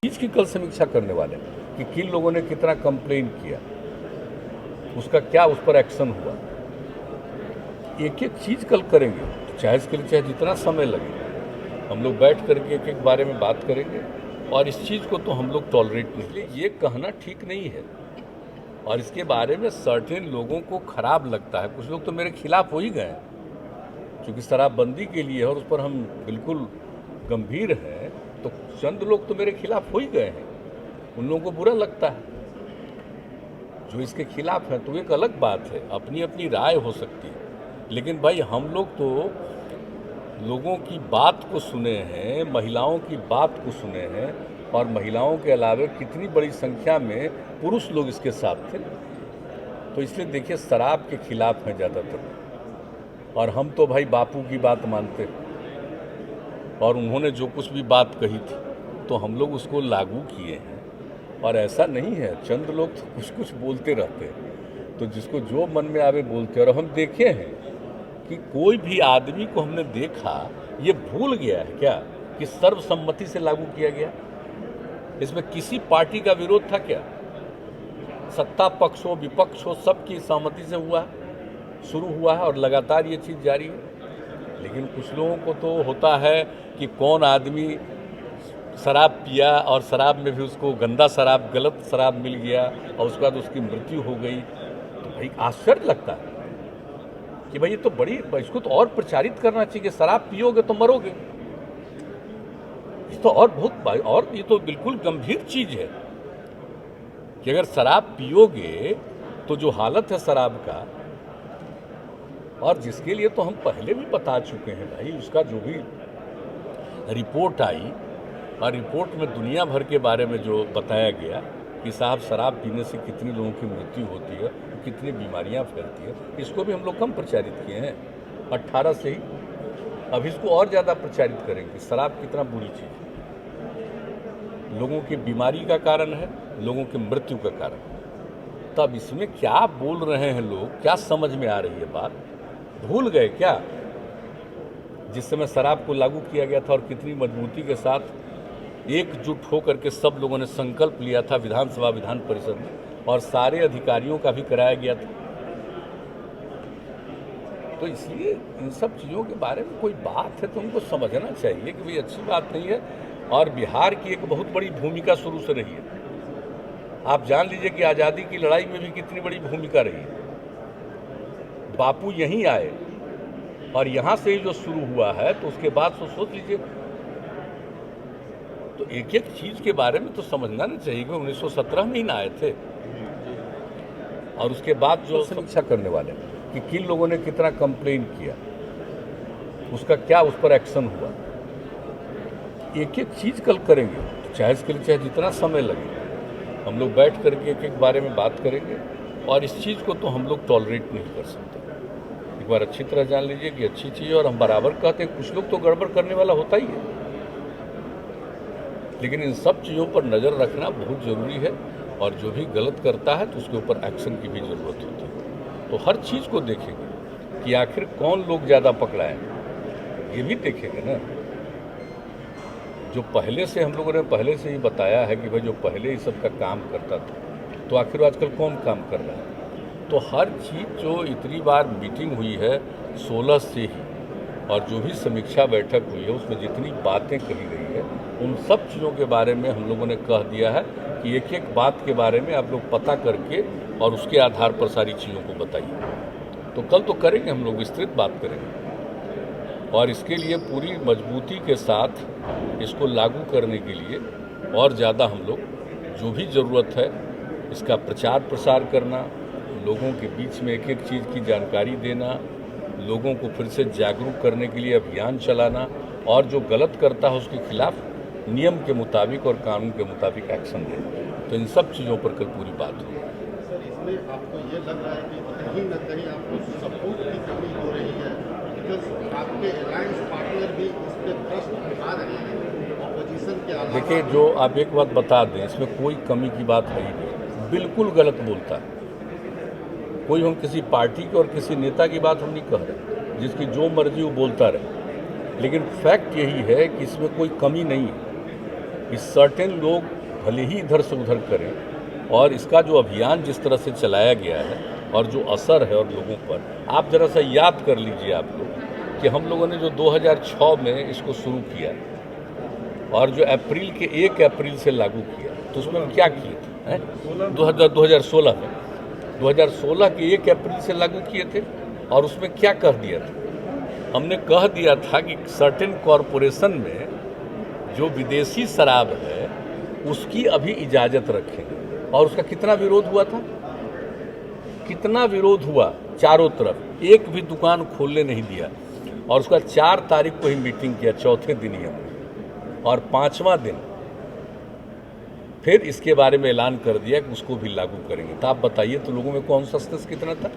चीज़ की कल समीक्षा करने वाले हैं कि किन लोगों ने कितना कंप्लेन किया, उसका क्या उस पर एक्शन हुआ। एक एक चीज़ कल करेंगे, चाहे इसके लिए चाहे जितना समय लगे, हम लोग बैठ करके एक एक बारे में बात करेंगे। और इस चीज़ को तो हम लोग टॉलरेट नहीं, ये कहना ठीक नहीं है। और इसके बारे में सर्टेन लोगों को खराब लगता है, कुछ लोग तो मेरे खिलाफ हो ही गए हैं, क्योंकि शराबबंदी के लिए और उस पर हम बिल्कुल गंभीर हैं, तो चंद लोग तो मेरे खिलाफ हो ही गए हैं। उन लोगों को बुरा लगता है जो इसके खिलाफ है, तो एक अलग बात है, अपनी अपनी राय हो सकती है। लेकिन भाई हम लोग तो लोगों की बात को सुने हैं, महिलाओं की बात को सुने हैं, और महिलाओं के अलावा कितनी बड़ी संख्या में पुरुष लोग इसके साथ थे। तो इसलिए देखिए, शराब के खिलाफ हैं ज़्यादातर, और हम तो भाई बापू की बात मानते हैं, और उन्होंने जो कुछ भी बात कही थी तो हम लोग उसको लागू किए हैं। और ऐसा नहीं है, चंद लोग तो कुछ कुछ बोलते रहते हैं, तो जिसको जो मन में आवे बोलते हैं। और हम देखे हैं कि कोई भी आदमी को हमने देखा, ये भूल गया है क्या कि सर्वसम्मति से लागू किया गया। इसमें किसी पार्टी का विरोध था क्या? सत्ता पक्ष हो विपक्ष हो, सबकी सहमति से हुआ, शुरू हुआ है, और लगातार ये चीज़ जारी है। लेकिन कुछ लोगों को तो होता है कि कौन आदमी शराब पिया और शराब में भी उसको गंदा शराब, गलत शराब मिल गया और उसके बाद उसकी मृत्यु हो गई, तो भाई आश्चर्य लगता है कि भाई ये तो बड़ी, इसको तो और प्रचारित करना चाहिए। शराब पियोगे तो मरोगे, ये तो और बहुत, और ये तो बिल्कुल गंभीर चीज़ है कि अगर शराब पियोगे तो जो हालत है शराब का, और जिसके लिए तो हम पहले भी बता चुके हैं भाई, उसका जो भी रिपोर्ट आई, और रिपोर्ट में दुनिया भर के बारे में जो बताया गया कि साहब शराब पीने से कितने लोगों की मृत्यु होती है, कितनी बीमारियां फैलती है, इसको भी हम लोग कम प्रचारित किए हैं 18 से ही। अब इसको और ज़्यादा प्रचारित करेंगे, शराब कितना बुरी चीज़ है, लोगों की बीमारी का कारण है, लोगों की मृत्यु का कारण है। तब इसमें क्या बोल रहे हैं लोग, क्या समझ में आ रही है बात? भूल गए क्या जिस समय शराब को लागू किया गया था, और कितनी मजबूती के साथ एकजुट होकर के सब लोगों ने संकल्प लिया था विधानसभा विधान परिषद में, और सारे अधिकारियों का भी कराया गया था। तो इसलिए इन सब चीज़ों के बारे में कोई बात है तो उनको समझना चाहिए कि भाई अच्छी बात नहीं है। और बिहार की एक बहुत बड़ी भूमिका शुरू से रही है। आप जान लीजिए कि आज़ादी की लड़ाई में भी कितनी बड़ी भूमिका रही है। बापू यहीं आए और यहाँ से ही जो शुरू हुआ है, तो उसके बाद तो सोच लीजिए, तो एक एक चीज़ के बारे में तो समझना नहीं चाहिए कि 1917 में ही ना आए थे। और उसके बाद जो समीक्षा करने वाले कि किन लोगों ने कितना कंप्लेन किया, उसका क्या उस पर एक्शन हुआ। एक एक चीज़ कल करेंगे, चाहे इसके लिए चाहे जितना समय लगे, हम लोग बैठ करके एक एक बारे में बात करेंगे। और इस चीज़ को तो हम लोग टॉलरेट नहीं कर सकते। एक बार अच्छी तरह जान लीजिए कि अच्छी चीज़ है, और हम बराबर कहते हैं कुछ लोग तो गड़बड़ करने वाला होता ही है, लेकिन इन सब चीज़ों पर नज़र रखना बहुत ज़रूरी है। और जो भी गलत करता है तो उसके ऊपर एक्शन की भी ज़रूरत होती है। तो हर चीज़ को देखेंगे कि आखिर कौन लोग ज़्यादा पकड़ाए, ये भी देखेंगे ना। जो पहले से हम लोगों ने पहले से ही बताया है कि भाई जो पहले ही सबका काम करता था, तो आखिर आजकल कौन काम कर रहा है। तो हर चीज़ जो इतनी बार मीटिंग हुई है 16 से ही, और जो भी समीक्षा बैठक हुई है उसमें जितनी बातें कही गई है, उन सब चीज़ों के बारे में हम लोगों ने कह दिया है कि एक एक बात के बारे में आप लोग पता करके और उसके आधार पर सारी चीज़ों को बताइए। तो कल तो करेंगे हम लोग, विस्तृत बात करेंगे, और इसके लिए पूरी मजबूती के साथ इसको लागू करने के लिए और ज़्यादा हम लोग जो भी ज़रूरत है इसका प्रचार प्रसार करना, लोगों के बीच में एक एक चीज़ की जानकारी देना, लोगों को फिर से जागरूक करने के लिए अभियान चलाना, और जो गलत करता है उसके खिलाफ नियम के मुताबिक और कानून के मुताबिक एक्शन देना। तो इन सब चीज़ों पर कल पूरी बात होगी। सर, इसमें आपको ये लग रहा है कि कहीं न कहीं आपको सपोर्ट की कमी हो रही है, बिकॉज आपके अलायंस पार्टनर भी इस पर प्रश्न उठा रहे हैं ऑपोजिशन के अलावा। देखिए, जो आप एक बात बता दें, इसमें कोई कमी की बात है ही नहीं, बिल्कुल गलत बोलता है कोई। हम किसी पार्टी के और किसी नेता की बात हम नहीं कह रहे, जिसकी जो मर्जी वो बोलता रहे, लेकिन फैक्ट यही है कि इसमें कोई कमी नहीं है। कि सर्टेन लोग भले ही इधर से उधर करें, और इसका जो अभियान जिस तरह से चलाया गया है और जो असर है और लोगों पर, आप ज़रा सा याद कर लीजिए आप लोग कि हम लोगों ने जो 2006 में इसको शुरू किया और जो अप्रैल के 1 अप्रैल से लागू किया, तो उसमें हम क्या किए थे? 2016 में 2016 के 1 अप्रैल से लागू किए थे, और उसमें क्या कह दिया था? हमने कह दिया था कि सर्टेन कॉरपोरेशन में जो विदेशी शराब है उसकी अभी इजाज़त रखेंगे। और उसका कितना विरोध हुआ था, कितना विरोध हुआ चारों तरफ, एक भी दुकान खोलने नहीं दिया। और उसका 4 तारीख को ही मीटिंग किया, चौथे दिन ही हमने, और 5वां दिन फिर इसके बारे में ऐलान कर दिया कि उसको भी लागू करेंगे। तो आप बताइए, तो लोगों में कॉन्शसनेस कितना था?